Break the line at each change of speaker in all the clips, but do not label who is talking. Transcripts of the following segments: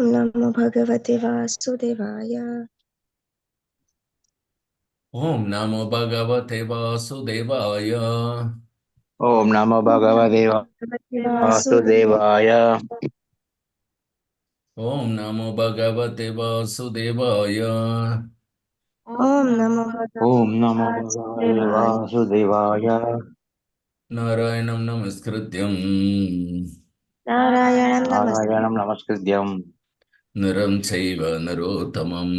नमो भगवते वासुदेवाय।
ओम नमो भगवते वासुदेवाय।
ओम नमो भगवते वासुदेवाय।
ओम नमो भगवते वासुदेवाय।
ओम नमो
ओम
भगवते
नमो भगवते
वासुदेवाय।
वासुदेवाय।
नारायणं नमस्कृत्यं
नारायणं नमस्ते
नारायणं नमस्कृत्यं
नरं चैव नरोत्तमं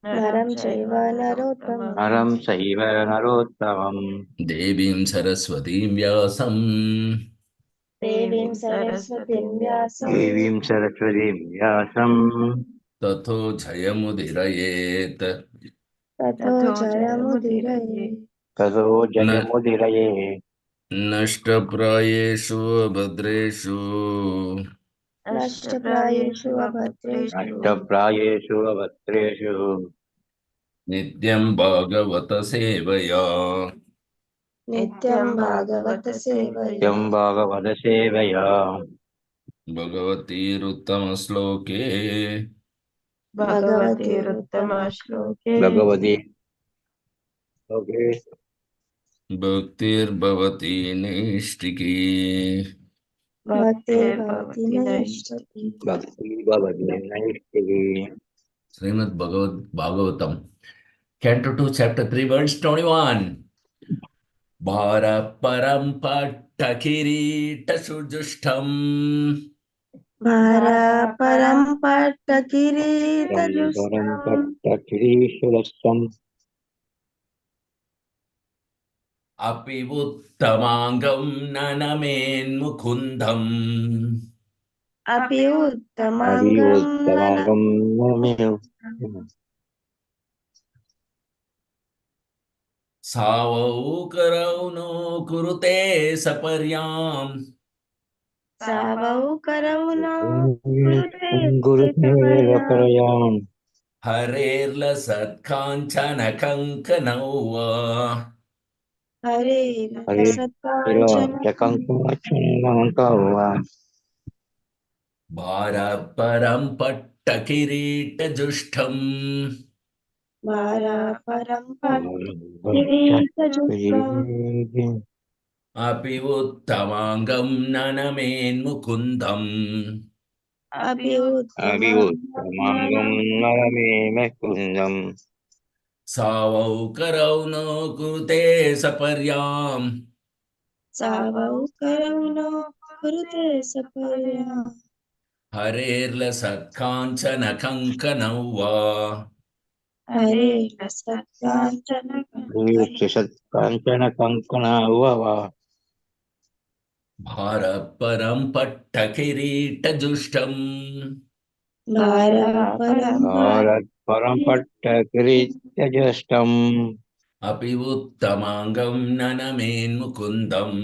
नरं चैव नरोत्तमं
नरं चैव नरोत्तमं
देवीं सरस्वतीं व्यासं
देवीं सरस्वतीं व्यासं
देवीं सरस्वतीं व्यासं
ततो जयमुदीरयेत्।
ततो जयमुदीरये।
ततो
न
जयमुदीरये।
नष्टप्रायेषु भद्रेषु
नष्टप्रायेषु अभद्रेषु
नष्टप्रायेषु अभद्रेषु
नित्यं भागवत सेवया
नित्यं भागवत सेवया।
नित्यं भागवतसेवया
भगवतीरुत्तमश्लोके
भगवतीरुत्तमश्लोके
भगवति लोके
भक्तिर्भवति नैष्टिकी।
भक्तिर्भवति नैष्ठिकी।
भक्ति भवति नैष्ठिकी।
Shrimad Bhagavatam Canto 2 Chapter 3 verse 21. भारपरं पट्टकिरीटसुजुष्टम्
भारापरं
परं
पट्टकिरीटजुष्टम्
पट्टकिरीशरस्तम्
अपि उत्तमाङ्गं ननमेन्मुकुन्दम्
अपि उत्तमाङ्गं
हरिवोत्तमागं नमेव
सावौ करौ नो कुरुते सपर्याम्
सावौ करौ न कुरुते
गुरुदेव
सपर्या।
परयाम्
हरेर्लसत्काञ्चनकङ्कणौ वा
हरे
हरे
रसकाञ्चन
चकङ्कमक्षणमङ्कवा
भारपरं पट्टकिरीटजुष्टम्
भारापरं पट्टकिरीटजुष्टम्
अपि उत्तमाङ्गं ननमेन्मुकुन्दम्
अपि
हरिवोत्तमाङ्गं
उत्तमाङ्गं
नरमेव कुन्दम्
सावौ करौ नो कुरुते सपर्याम्
सावौ करौ न कुरुते सपर्या।
हरेर्लसत्काञ्चनकङ्कणौ वा
हरे रसकाञ्चन
श्रीयुक्तसत्काञ्चनकङ्कणाववा
भारपरं पट्टकिरीटजुष्टम्
भारापरं
भारत्परं पट्टकिरीटजष्टम्
अपि उत्तमाङ्गं ननमेन्मुकुन्दम्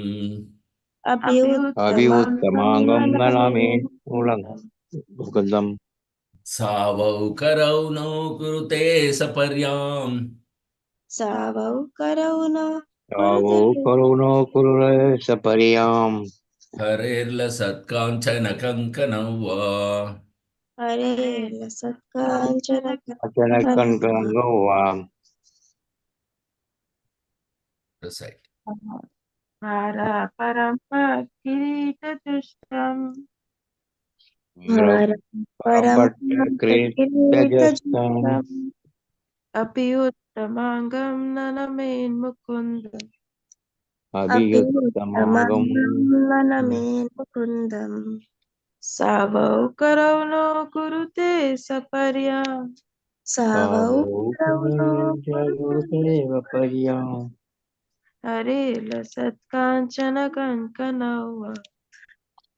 अपि उत्तमाङ्गं
अभिवुत्तमाङ्गं ननामे मूलं
ननमेन्मुकुन्दम्
मुकुन्दम्
सावौ करौ नो कुरुते सपर्याम्
सावौ करौ न
तावो
कुरुते
करुणो कुरुरे सपर्याम्
हरेर्लसत्काञ्चनकङ्कणौ वा
हरे सत्काञ्चन
अचनकङ्कणो वा
Recite.
भारापरं किरीटदुष्टम्
परं
परं
पट्टकिरीटजष्टम्
किरीटजुष्टम्
अपि उत्तमाङ्गं ननमेन्मुकुन्द
अपि
अभियुत्तमाङ्गं
उत्तमाङ्गं ननमेन्मुकुन्दम्
सावौ करौ नो कुरुते सपर्या
सावौ
तावो
करौ न कुरुते
कुरुदेव पर्याम्
हरे लसत्काञ्चन कङ्कणौ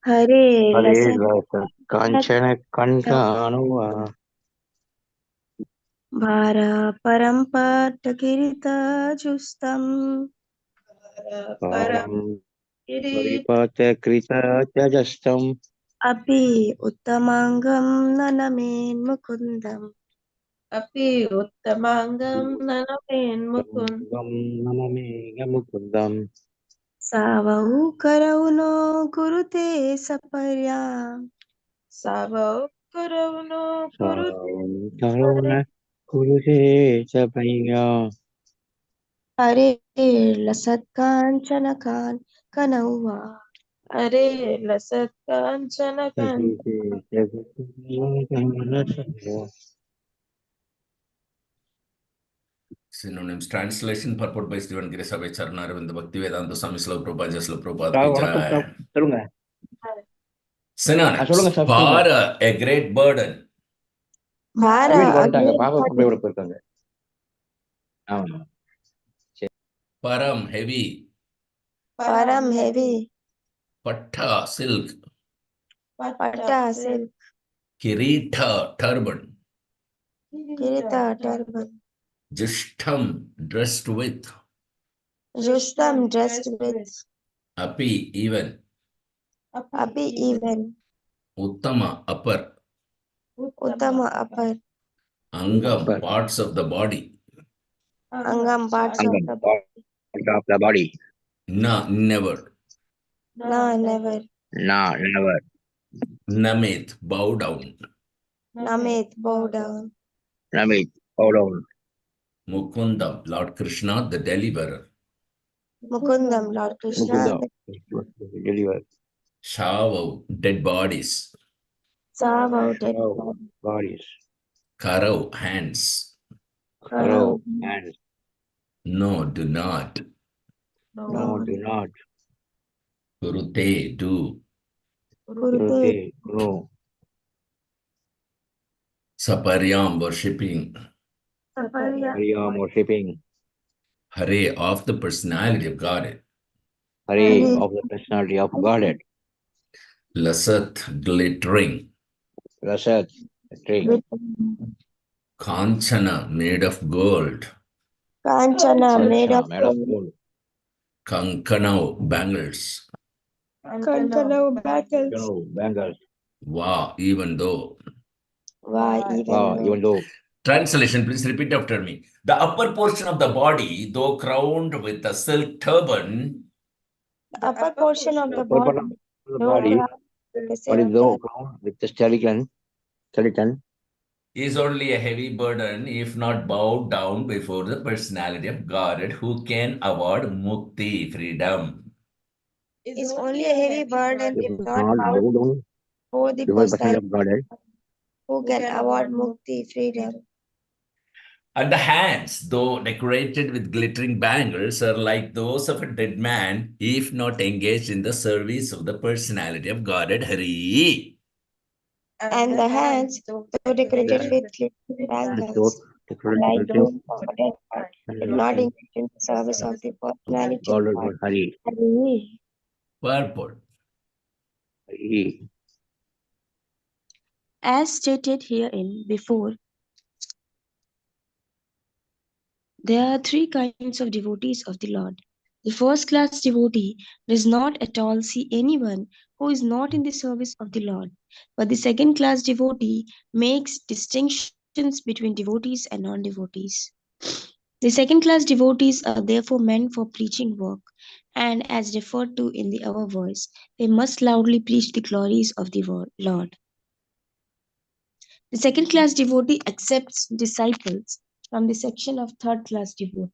हरे
हरे
लसत्
काञ्चन कण्ठानुवा
भारापरं पट्टकिरीटजुष्टम्
परं
परं
किरीट
परिपातकृतजष्टम्
अपि उत्तमाङ्गं ननमेन्मुकुन्दम्
अपि उत्तमाङ्गं ननमेन्मुकुन्द
तमङ्गं नममेघमुकुन्दम्
सावौ करौ न कुरुते सपर्या
सावौ karauno kurute
Karuna Kurute Sapaya
Hare lasat kanchana kanauva.
Hare lasat kanchana
Sakite
Synonyms. Translation purport by Stephen Grisavai Charnaravind Bhakti Vedanta Swami Srila Prabhupada Jai Srila Prabhupada Ki
வணக்கம்
Jai.
சொல்லுங்க
Synonyms.
சொல்லுங்க sir சொல்லுங்க
Para, a great burden.
Bhara
வீட்டுக்கு வந்துட்டாங்க
again.
பாப்பா கூப்பிட விட போயிருக்காங்க ஆமா
Param, heavy.
Param heavy.
Patta, silk.
Patta silk.
Kirita, turban.
Kirita turban.
Jishtam, dressed with.
Rustam dressed with.
Api, even.
Api even.
Uttama, upper.
Uttama upper.
Angam,
Upper.
parts of the body.
Angam parts of
Angam
the
part of the body
Na, never.
No, never.
no never
Namit, bow down.
Namit bow down.
Namit hold on
Mukundam, Lord Krishna, the deliverer.
Mukundam Lord Krishna.
Mukunda deliver
Shavav, dead bodies.
Savau dead
bodies
Karav, hands.
Karau hands
No, do not.
no do not
Kurute, do.
Kurute no
Saparyam, worshipping.
Hariyam worshipping
Hare, of the personality of Godhead.
Hare of the personality of Godhead
Lasat, glittering.
Rasat tree
Kanchana, made of gold.
Kanchana made of
gold
Kankanau, bangles.
Kankanau battles.
no bangles
Wow, even though.
Why
even though
Translation, please repeat after me. The upper portion of the body, though crowned with a silk turban,
the upper portion of the
upper part
body,
of the
though
body
crowned with a
what is
silk
though
turban,
crown with the skeleton
is only a heavy burden if not bowed down before the personality of Godhead, who can award mukti, freedom.
is only a heavy burden
if
if
it's
not
not
bowed
bowed down
before the
before the person
personality
of Godhead
who can award mukti freedom.
And the hands, though decorated with glittering bangles, are like those of a dead man if not engaged in the service of the personality of Godhead, Hari.
And the hands, though decorated with glittering bangles, are like those of a dead bird, if not engaged in the service of the personality of
God
God.
Hari
Hari.
Purport.
Hari
As stated herein before, there are three kinds of devotees of the Lord. The first class devotee does not at all see anyone who is not in the service of the Lord, but the second class devotee makes distinctions between devotees and non devotees. The second class devotees are therefore meant for preaching work, and as referred to in the above verse, they must loudly preach the glories of the Lord. The second class devotee accepts disciples from the section of third class devotees.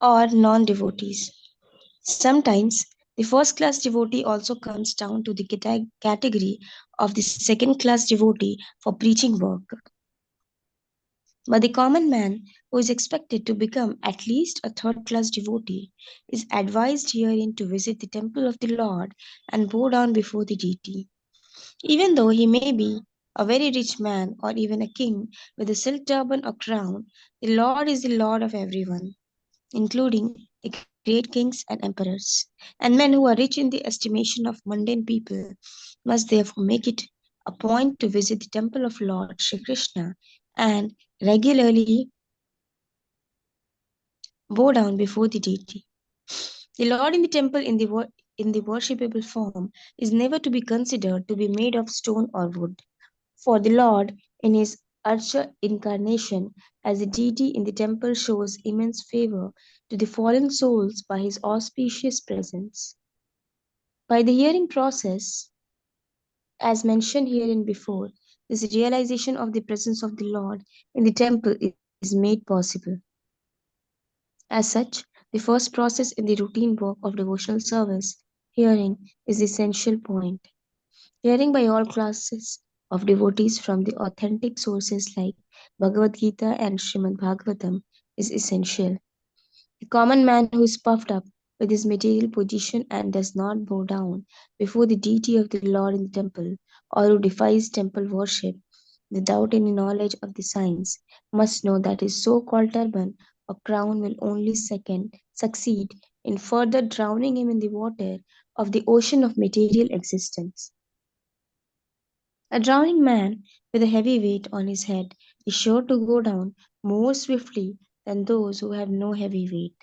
Or non devotees. Sometimes the first class devotee also comes down to the category of the second class devotee for preaching work. But the common man, who is expected to become at least a third class devotee, is advised herein to visit the temple of the Lord and bow down before the deity. Even though he may be a very rich man or even a king with a silk turban or crown, the Lord is the Lord of everyone, including the great kings and emperors. And men who are rich in the estimation of mundane people must therefore make it a point to visit the temple of Lord Shri Krishna and regularly bow down before the deity. The Lord in the temple in the worshipable form is never to be considered to be made of stone or wood. For the Lord, in his Archer incarnation as a deity in the temple shows immense favor to the fallen souls by his auspicious presence. By the hearing process, as mentioned herein before, this realization of the presence of the Lord in the temple is made possible. As such, the first process in the routine work of devotional service, hearing, is the essential point. Hearing by all classes of devotees from the authentic sources like Bhagavad Gita and Srimad Bhagavatam is essential. The common man who is puffed up with his material position and does not bow down before the deity of the Lord in the temple, or who defies temple worship without any knowledge of the science, must know that his so called turban or crown will only succeed in further drowning him in the water of the ocean of material existence. A drowning man with a heavy weight on his head is sure to go down more swiftly than those who have no heavy weight.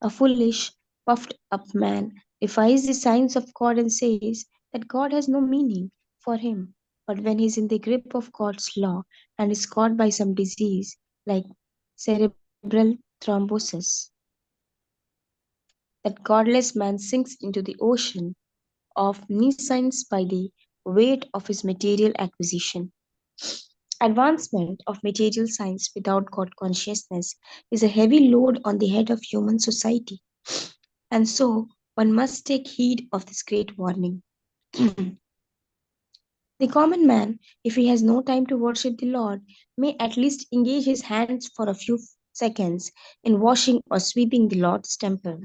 A foolish, puffed up man defies the signs of God and says that God has no meaning for him. But when he is in the grip of God's law and is caught by some disease like cerebral thrombosis, that godless man sinks into the ocean of nescience by the weight of his material acquisition. Advancement of material science without God consciousness is a heavy load on the head of human society. And so one must take heed of this great warning. The common man, if he has no time to worship the Lord, may at least engage his hands for a few seconds in washing or sweeping the Lord's temple.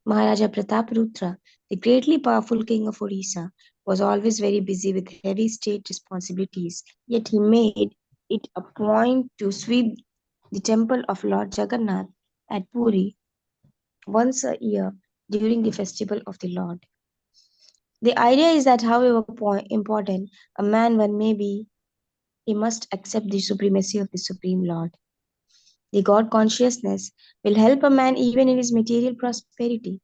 Maharaja Prataparudra, the greatly powerful king of Odisha, was always very busy with heavy state responsibilities, yet he made it a point to sweep the temple of Lord Jagannath at Puri once a year during the festival of the Lord. The idea is that, however important a man one may be, he must accept the supremacy of the Supreme Lord. The God consciousness will help a man even in his material prosperity.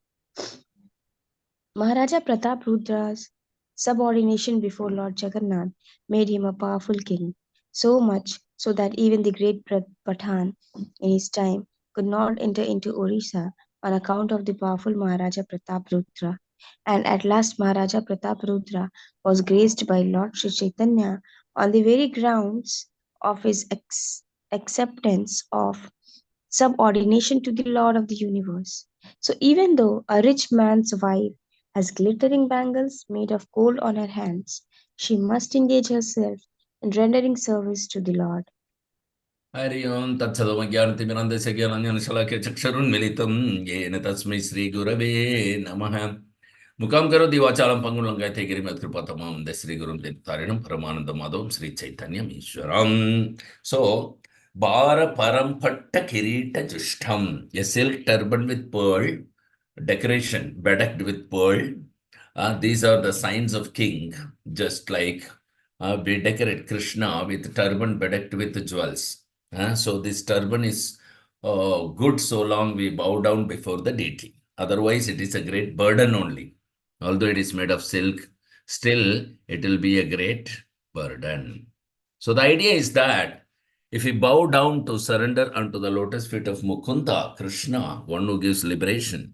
Maharaja Pratap Rudra's subordination before Lord Jagannath made him a powerful king, so much so that even the great Pathan in his time could not enter into Orissa on account of the powerful Maharaja Pratap Rudra. And at last Maharaja Pratap Rudra was graced by Lord Sri Chaitanya on the very grounds of his acceptance of subordination to the Lord of the universe. So even though a rich man's wife has glittering bangles made of gold on her hands, she must engage herself in rendering service to the Lord.
Hari ओं तत्सदमज्ञानतिमिरन्दस्य ज्ञानाञ्जनशलाकया चक्षुरुन्मिलितं येन तस्मै श्रीगुरवे नमः मुखं करोति वाचालं पङ्गुलङ्गायते गिरिमत्कृपतमं वन्दे श्रीगुरुं दिनतारिणं परमानन्दमाधवं श्रीचैतन्यमीश्वरम्. So, Bara Parampatta Kirita Jushtam, a silk turban with pearl, decoration bedecked with pearl. These are the signs of king, just like we decorate Krishna with turban bedecked with jewels. So this turban is good so long we bow down before the deity. Otherwise, it is a great burden only. Although it is made of silk, still it will be a great burden. So the idea is that if we bow down to surrender unto the lotus feet of Mukunda, Krishna, one who gives liberation,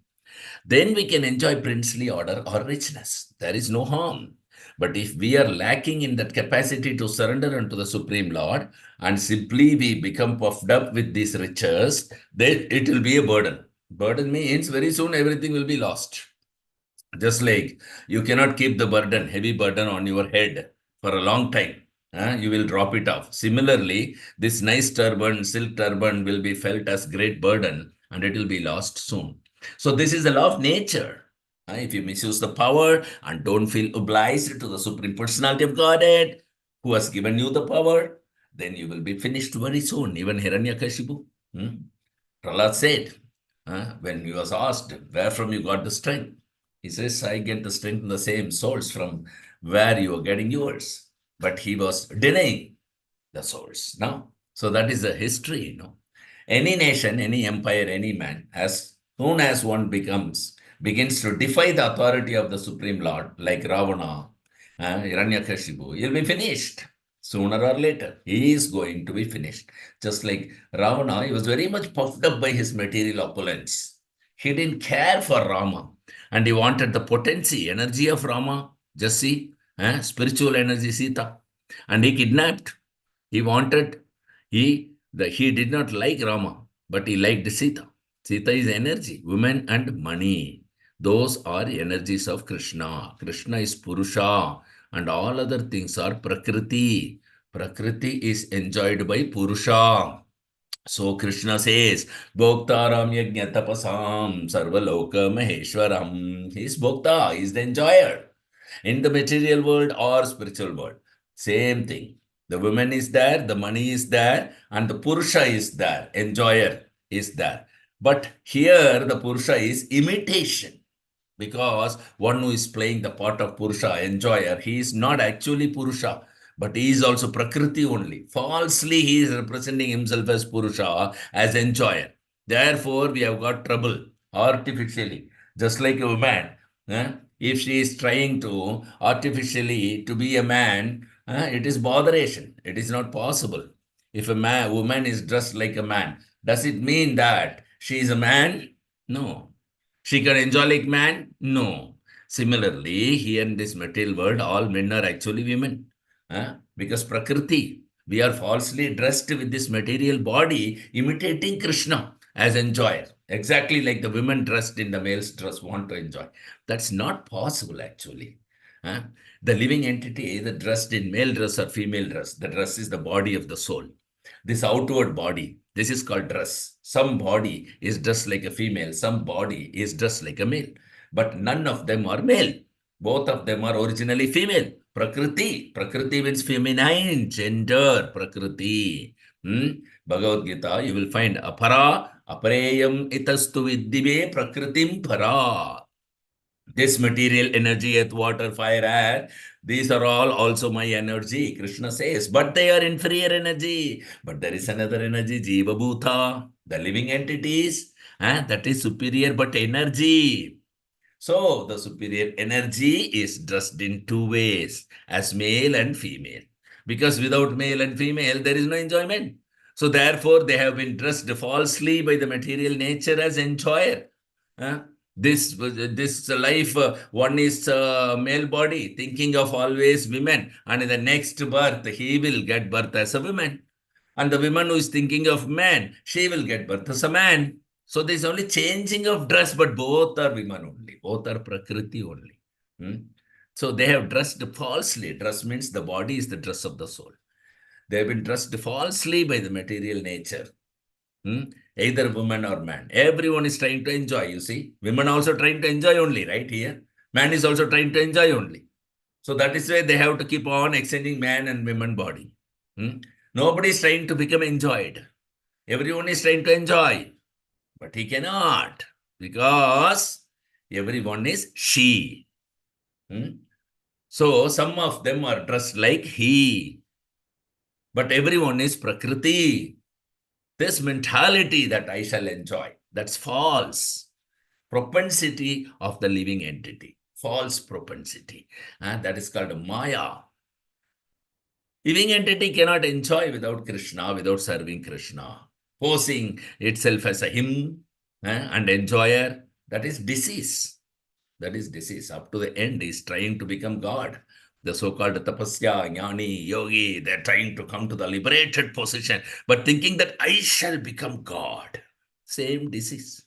then we can enjoy princely order or richness. There is no harm. But if we are lacking in that capacity to surrender unto the Supreme Lord and simply we become puffed up with these riches, then it will be a burden. Burden means very soon everything will be lost. Just like you cannot keep the burden, heavy burden on your head for a long time. You will drop it off. Similarly, this nice turban, silk turban will be felt as great burden and it will be lost soon. So this is the law of nature. If you misuse the power and don't feel obliged to the Supreme Personality of Godhead, who has given you the power, then you will be finished very soon. Even Hiranyakashipu. Prahlad said, when he was asked, where from you got the strength? He says, I get the strength in the same source from where you are getting yours. But he was denying the source. No? So that is the history. Any nation, any empire, any man, as soon as one begins to defy the authority of the Supreme Lord, like Ravana, Hiranyakashipu, he'll be finished. Sooner or later, he is going to be finished. Just like Ravana, he was very much puffed up by his material opulence. He didn't care for Rama and he wanted the potency, energy of Rama. Just see, spiritual energy, Sita. And he kidnapped. He wanted, he did not like Rama, but he liked Sita. Sita is energy, women and money. Those are energies of Krishna. Krishna is Purusha and all other things are Prakriti. Prakriti is enjoyed by Purusha. So Krishna says, Bhoktaram yajna tapasam sarvaloka maheshwaram. He is Bhokta, he is the enjoyer in the material world or spiritual world. Same thing. The woman is there, the money is there, and the Purusha is there, enjoyer is there. But here the Purusha is imitation because one who is playing the part of Purusha, enjoyer, he is not actually Purusha, but he is also Prakriti only. Falsely, he is representing himself as Purusha, as enjoyer. Therefore, we have got trouble artificially. Just like a woman, if she is trying to artificially to be a man, it is botheration. It is not possible. If a woman is dressed like a man, does it mean that she is a man? No. She can enjoy like man? No. Similarly, here in this material world, all men are actually women. Because Prakriti, we are falsely dressed with this material body, imitating Krishna as enjoyer. Exactly like the women dressed in the male's dress want to enjoy. That's not possible actually. The living entity either dressed in male dress or female dress. The dress is the body of the soul. This outward body, this is called dress. Some body is dressed like a female, some body is dressed like a male. But none of them are male. Both of them are originally female. Prakriti. Prakriti means feminine, gender, Prakriti. Bhagavad Gita, you will find apara, apareyam itastu viddive prakritim para. This material energy, earth, water, fire, air, these are all also my energy, Krishna says, but they are inferior energy. But there is another energy, Jiva Bhuta, the living entities, that is superior but energy. So the superior energy is dressed in two ways, as male and female. Because without male and female, there is no enjoyment. So therefore, they have been dressed falsely by the material nature as enjoyer. Uh, this life, one is male body, thinking of always women, and in the next birth, he will get birth as a woman. And the woman who is thinking of man, she will get birth as a man. So there's only changing of dress, but both are women only. Both are Prakriti only. So they have dressed falsely. Dress means the body is the dress of the soul. They have been dressed falsely by the material nature. Either woman or man. Everyone is trying to enjoy, you see. Women also trying to enjoy only, right here. Man is also trying to enjoy only. So that is why they have to keep on exchanging man and woman body. Nobody is trying to become enjoyed. Everyone is trying to enjoy. But he cannot because everyone is she. So some of them are dressed like he. But everyone is Prakriti. This mentality that I shall enjoy, that's false. Propensity of the living entity. False propensity. That is called Maya. Living entity cannot enjoy without Krishna, without serving Krishna. Posing itself as a him and enjoyer, that is disease. That is disease. Up to the end, is trying to become God. The so-called tapasya, jnani, yogi, they're trying to come to the liberated position, but thinking that I shall become God. Same disease.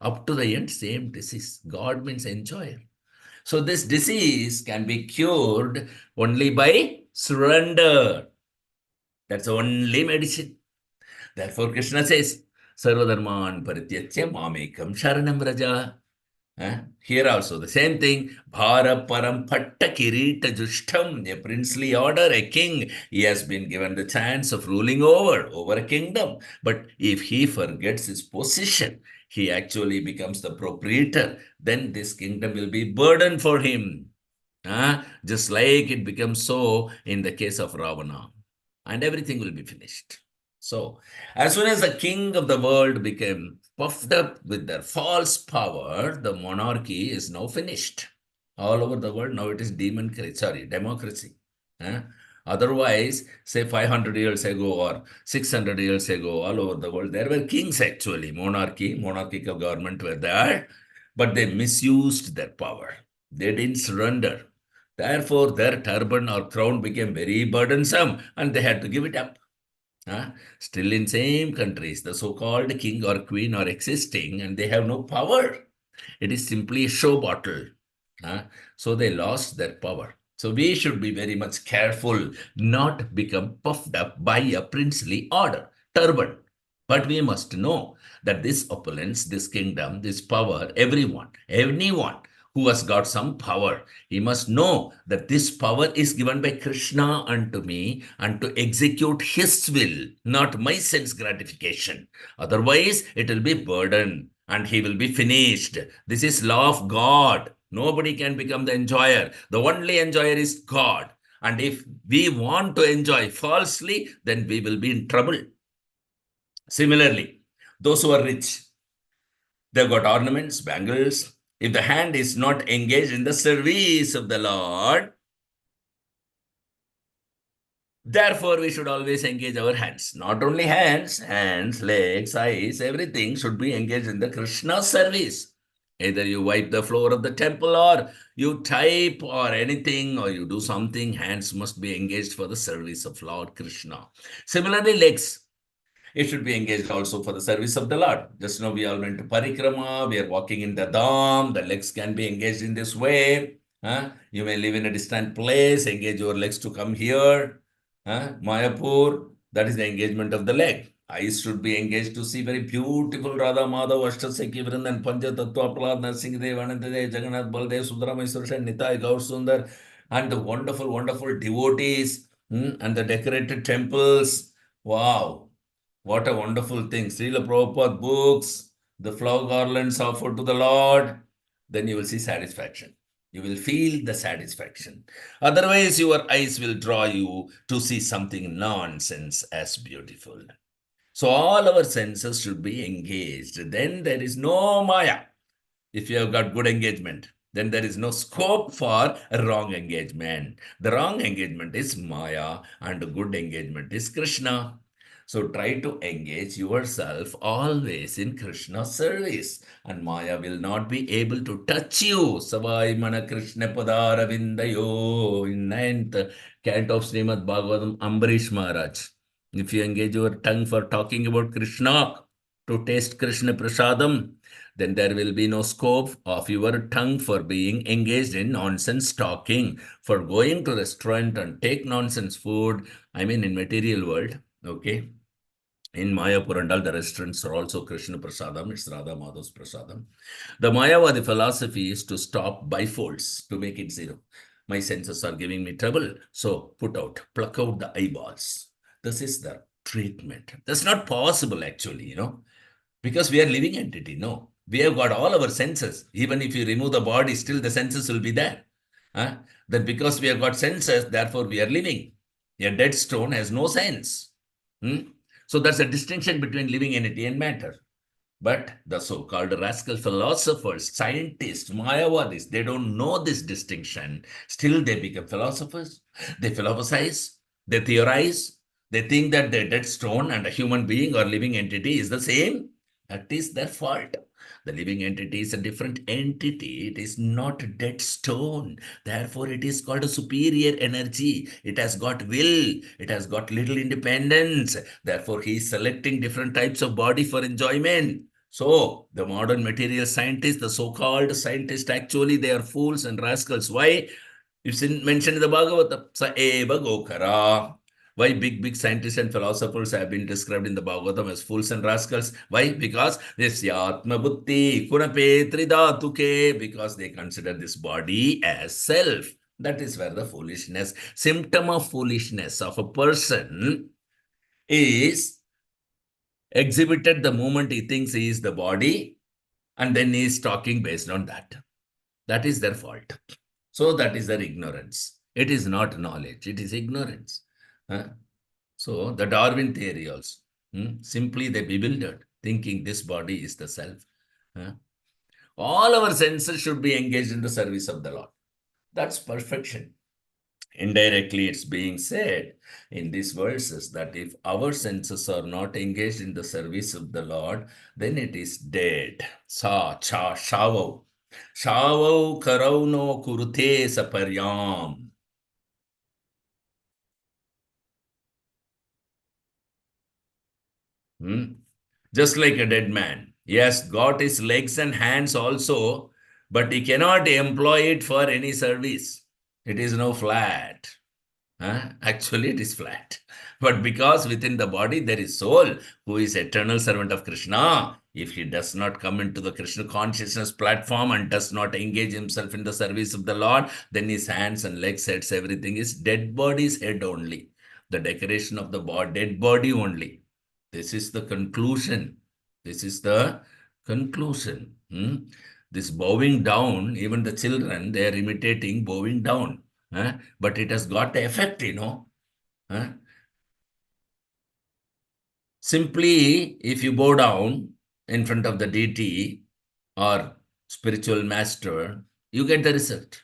Up to the end, same disease. God means enjoyer. So this disease can be cured only by surrender. That's the only medicine. Therefore, Krishna says, Sarvadharman parityatya mamekam sharanam raja. Here also the same thing. Bhara param patta kirita jushtam. A princely order, a king. He has been given the chance of ruling over a kingdom. But if he forgets his position, he actually becomes the proprietor. Then this kingdom will be burden for him. Just like it becomes so in the case of Ravana. And everything will be finished. So, as soon as the king of the world became puffed up with their false power, the monarchy is now finished. All over the world, now it is democracy. Otherwise, say 500 years ago or 600 years ago, all over the world, there were kings actually, monarchical government were there, but they misused their power. They didn't surrender. Therefore, their turban or crown became very burdensome and they had to give it up. Still in same countries, the so-called king or queen are existing and they have no power. It is simply a show bottle. So they lost their power. So we should be very much careful not become puffed up by a princely order, turban. But we must know that this opulence, this kingdom, this power, anyone who has got some power, he must know that this power is given by Krishna unto me and to execute his will, not my sense gratification. Otherwise, it will be burden and he will be finished. This is law of God. Nobody can become the enjoyer. The only enjoyer is God. And if we want to enjoy falsely, then we will be in trouble. Similarly, those who are rich, they've got ornaments, bangles. If the hand is not engaged in the service of the Lord, therefore we should always engage our hands. Not only hands, legs, eyes, everything should be engaged in the Krishna service. Either you wipe the floor of the temple or you type or anything or you do something, hands must be engaged for the service of Lord Krishna. Similarly, legs. It should be engaged also for the service of the Lord. Just now we all went to Parikrama, we are walking in the Dham, the legs can be engaged in this way. You may live in a distant place, engage your legs to come here. Mayapur, that is the engagement of the leg. Eyes should be engaged to see very beautiful Radha Madhav, Ashtasaki Vrindan, Pancha Tattva, Prahlad, Narsingh Dev, Anantadev, Jagannath, Baldev, Sudra, Mahiswar, Nitai, Gaur Sundar, and the wonderful, wonderful devotees and the decorated temples. Wow. What a wonderful thing. Srila Prabhupada books, the flower garlands offered to the Lord, then you will see satisfaction. You will feel the satisfaction. Otherwise, your eyes will draw you to see something nonsense as beautiful. So all our senses should be engaged. Then there is no Maya. If you have got good engagement, then there is no scope for a wrong engagement. The wrong engagement is Maya and good engagement is Krishna. So try to engage yourself always in Krishna's service and Maya will not be able to touch you. Savai mana Krishna padara vindayo. In ninth canto of Srimad Bhagavatam, Ambarish Maharaj. If you engage your tongue for talking about Krishna, to taste Krishna prasadam, then there will be no scope of your tongue for being engaged in nonsense talking, for going to restaurant and take nonsense food. I mean, in material world, okay. In Mayapur and all the restaurants are also Krishna Prasadam, it's Radha Madhav's Prasadam. The Mayavadi philosophy is to stop bifolds, to make it zero. My senses are giving me trouble, so pluck out the eyeballs. This is the treatment. That's not possible actually, because we are living entity, no. We have got all our senses. Even if you remove the body, still the senses will be there. Then because we have got senses, therefore we are living. A dead stone has no sense. So that's a distinction between living entity and matter. But the so-called rascal philosophers, scientists, Mayavadis, they don't know this distinction. Still, they become philosophers. They philosophize. They theorize. They think that the dead stone and a human being or living entity is the same. That is their fault. The living entity is a different entity. It is not a dead stone. Therefore, it is called a superior energy. It has got will. It has got little independence. Therefore, he is selecting different types of body for enjoyment. So, the modern material scientists, the so-called scientists, actually, they are fools and rascals. Why? It's mentioned in the Bhagavatam. Sa eva gokara. Why big scientists and philosophers have been described in the Bhagavatam as fools and rascals? Why? Because this yatma buddhi kunape tridatuke, because they consider this body as self. That is where the foolishness, symptom of foolishness of a person is exhibited the moment he thinks he is the body, and then he is talking based on that. That is their fault. So that is their ignorance. It is not knowledge, it is ignorance. So the Darwin theory also, simply they bewildered, thinking this body is the self. All our senses should be engaged in the service of the Lord. That's perfection. Indirectly, it's being said in these verses that if our senses are not engaged in the service of the Lord, then it is dead. Sa, cha, shavo. Shavo karau no kurute saparyam. Just like a dead man. He has got his legs and hands also, but he cannot employ it for any service. It is now flat. Actually, it is flat. But because within the body there is soul, who is eternal servant of Krishna, if he does not come into the Krishna consciousness platform and does not engage himself in the service of the Lord, then his hands and legs, heads, everything is dead body's head only. The decoration of the dead body only. This is the conclusion. This is the conclusion. This bowing down, even the children, they are imitating bowing down. But it has got the effect, Simply, if you bow down in front of the deity or spiritual master, you get the result.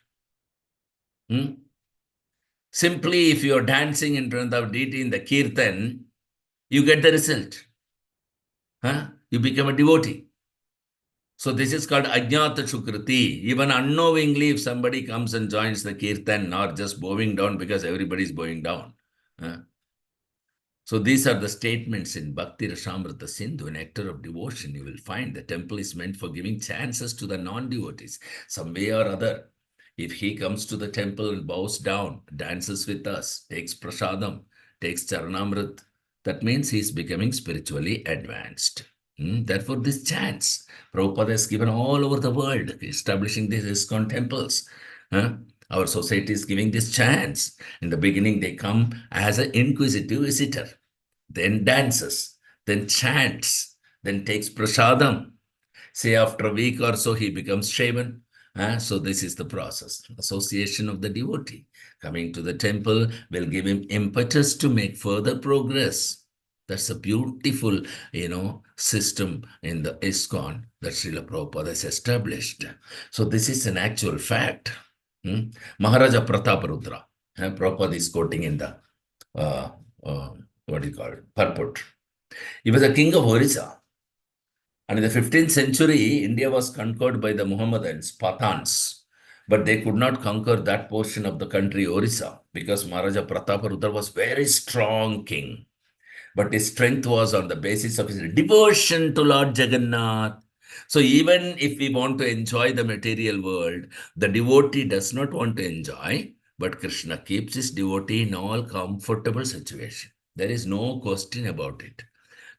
Simply, if you are dancing in front of deity in the kirtan, you get the result. You become a devotee. So this is called Ajnata Shukriti. Even unknowingly, if somebody comes and joins the kirtan or just bowing down because everybody is bowing down. So these are the statements in Bhakti Rasamrita Sindhu, Nectar of Devotion. You will find the temple is meant for giving chances to the non-devotees, some way or other. If he comes to the temple and bows down, dances with us, takes prasadam, takes charanamrit, that means he is becoming spiritually advanced. Therefore, this chance, Prabhupada has given all over the world, establishing these ISKCON temples. Our society is giving this chance. In the beginning, they come as an inquisitive visitor, then dances, then chants, then takes prasadam. Say after a week or so, he becomes shaven. So this is the process. Association of the devotee coming to the temple will give him impetus to make further progress. That's a beautiful, system in the ISKCON that Srila Prabhupada has established. So this is an actual fact. Maharaja Prataparudra, Prabhupada is quoting in the, what do you call it, purport. He was the king of Orissa. And in the 15th century, India was conquered by the Muhammadans, Pathans. But they could not conquer that portion of the country, Orissa, because Maharaja Prataparudra was very strong king. But his strength was on the basis of his devotion to Lord Jagannath. So even if we want to enjoy the material world, the devotee does not want to enjoy, but Krishna keeps his devotee in all comfortable situation. There is no question about it.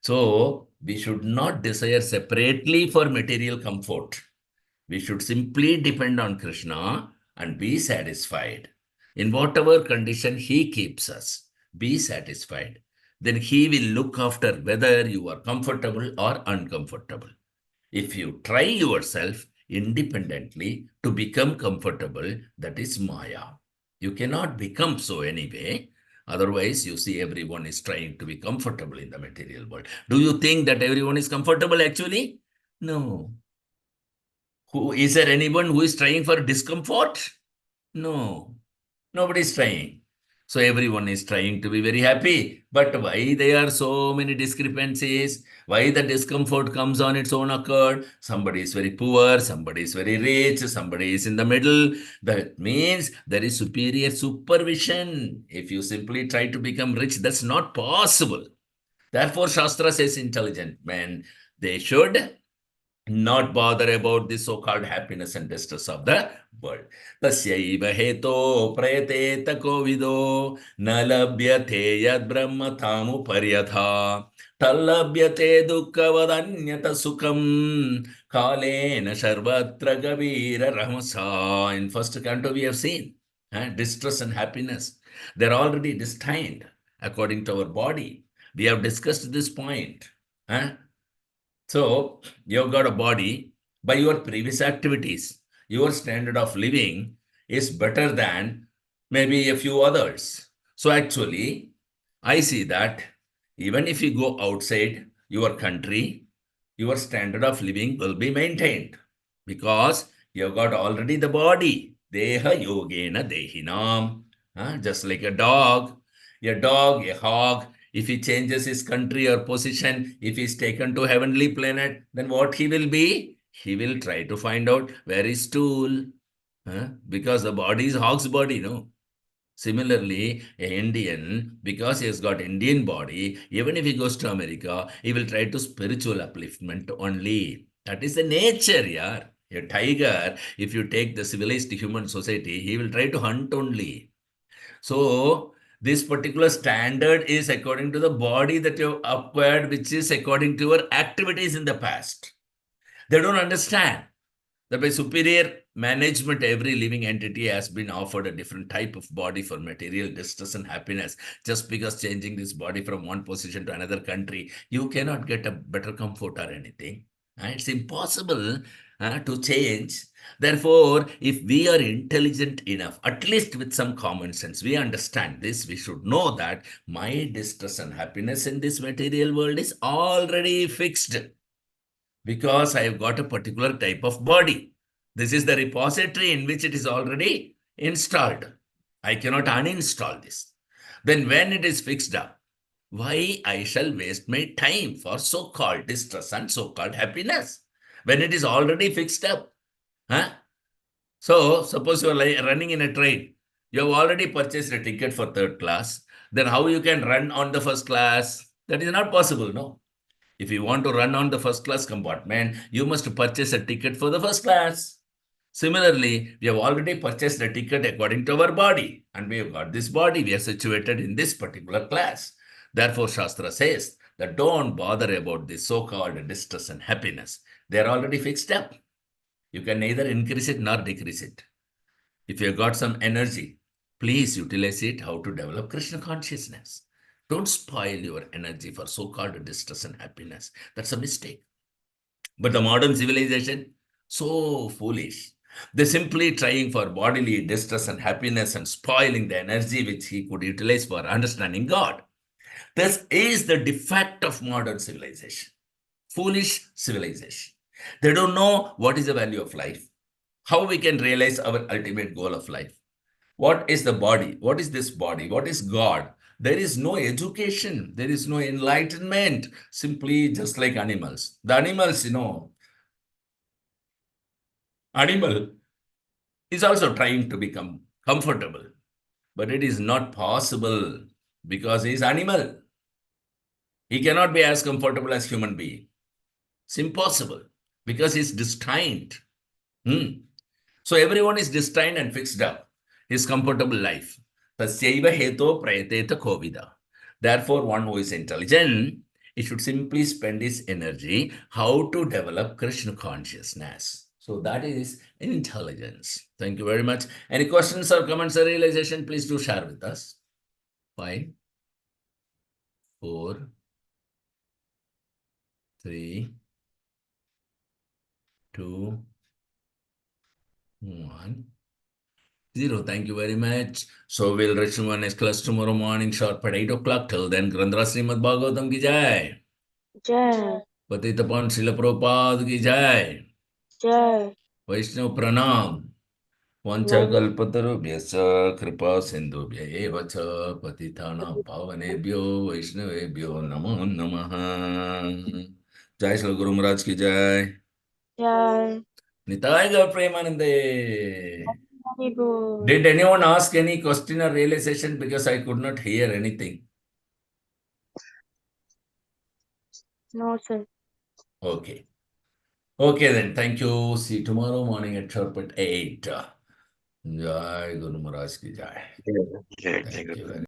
So we should not desire separately for material comfort. We should simply depend on Krishna and be satisfied. In whatever condition he keeps us, be satisfied. Then he will look after whether you are comfortable or uncomfortable. If you try yourself independently to become comfortable, that is Maya. You cannot become so anyway. Otherwise, you see everyone is trying to be comfortable in the material world. Do you think that everyone is comfortable actually? No. Is there anyone who is trying for discomfort? No. Nobody is trying. So everyone is trying to be very happy. But why there are so many discrepancies? Why the discomfort comes on its own accord? Somebody is very poor, somebody is very rich, somebody is in the middle. That means there is superior supervision. If you simply try to become rich, that's not possible. Therefore, Shastra says intelligent men, they should not bother about the so-called happiness and distress of the world. Tasyaiva heto prayateta kovido na labhyate yad brahma thamu paryatha tallabhyate dukkavadanyata sukham kalena sarvatra gavira ramasa. In first canto we have seen distress and happiness. They're already destined according to our body. We have discussed this point. So you've got a body. By your previous activities, your standard of living is better than maybe a few others. So actually, I see that even if you go outside your country, your standard of living will be maintained because you've got already the body. Deha yogena dehinam. Just like a dog, a hog, if he changes his country or position, if he's taken to heavenly planet, then what he will be? He will try to find out where is stool. Because the body is hog's body, no? Similarly, a Indian, because he has got Indian body, even if he goes to America, he will try to spiritual upliftment only. That is the nature, yeah. A tiger, if you take the civilized human society, he will try to hunt only. So this particular standard is according to the body that you have acquired, which is according to your activities in the past. They don't understand that by superior management, every living entity has been offered a different type of body for material distress and happiness. Just because changing this body from one position to another country, you cannot get a better comfort or anything. It's impossible to change. Therefore, if we are intelligent enough, at least with some common sense, we understand this, we should know that my distress and happiness in this material world is already fixed because I have got a particular type of body. This is the repository in which it is already installed. I cannot uninstall this. Then when it is fixed up, why I shall waste my time for so-called distress and so-called happiness when it is already fixed up? Huh? So suppose you are running in a train. You have already purchased a ticket for third class. Then how you can run on the first class? That is not possible, no? If you want to run on the first class compartment, you must purchase a ticket for the first class. Similarly, we have already purchased a ticket according to our body, and we have got this body. We are situated in this particular class. Therefore, Shastra says that don't bother about this so-called distress and happiness. They are already fixed up. You can neither increase it nor decrease it. If you have got some energy, please utilize it how to develop Krishna consciousness. Don't spoil your energy for so-called distress and happiness. That's a mistake. But the modern civilization, so foolish. They're simply trying for bodily distress and happiness and spoiling the energy which he could utilize for understanding God. This is the defect of modern civilization. Foolish civilization. They don't know what is the value of life, how we can realize our ultimate goal of life. What is the body? What is this body? What is God? There is no education. There is no enlightenment. Simply just like animals. The animals, animal is also trying to become comfortable. But it is not possible because he is animal. He cannot be as comfortable as human being. It's impossible because he's destined. So everyone is destined and fixed up his comfortable life. Tasyaiva heto prayateta kovida. Therefore, one who is intelligent, he should simply spend his energy how to develop Krishna consciousness. So that is intelligence. Thank you very much. Any questions or comments or realization, please do share with us. 5, 4, 3, 2, 1. 0. Thank you very much. So we'll resume our next class tomorrow morning sharp at 8 o'clock. Till then, Grandra Srimad Bhagavatam ki jai.
जय
Patita Pan Srila Prabhupada ki jai.
जय
Vaishnav Pranam. Vanchakalpatarubhyascha kripa sindhubhya eva cha patithana pavanebhyo vaishnavebhyo namo namaha. Jai Shri Guru Maharaj ki jai.
जय
Nitai Gaur Premanande.
Hari बोल
Did anyone ask any question or realization because I could not hear anything?
No sir
Okay. Okay then. Thank you. See you tomorrow morning at sharp at 8. Jai Guru Maharaj ki jai.
Yeah,
Thank you very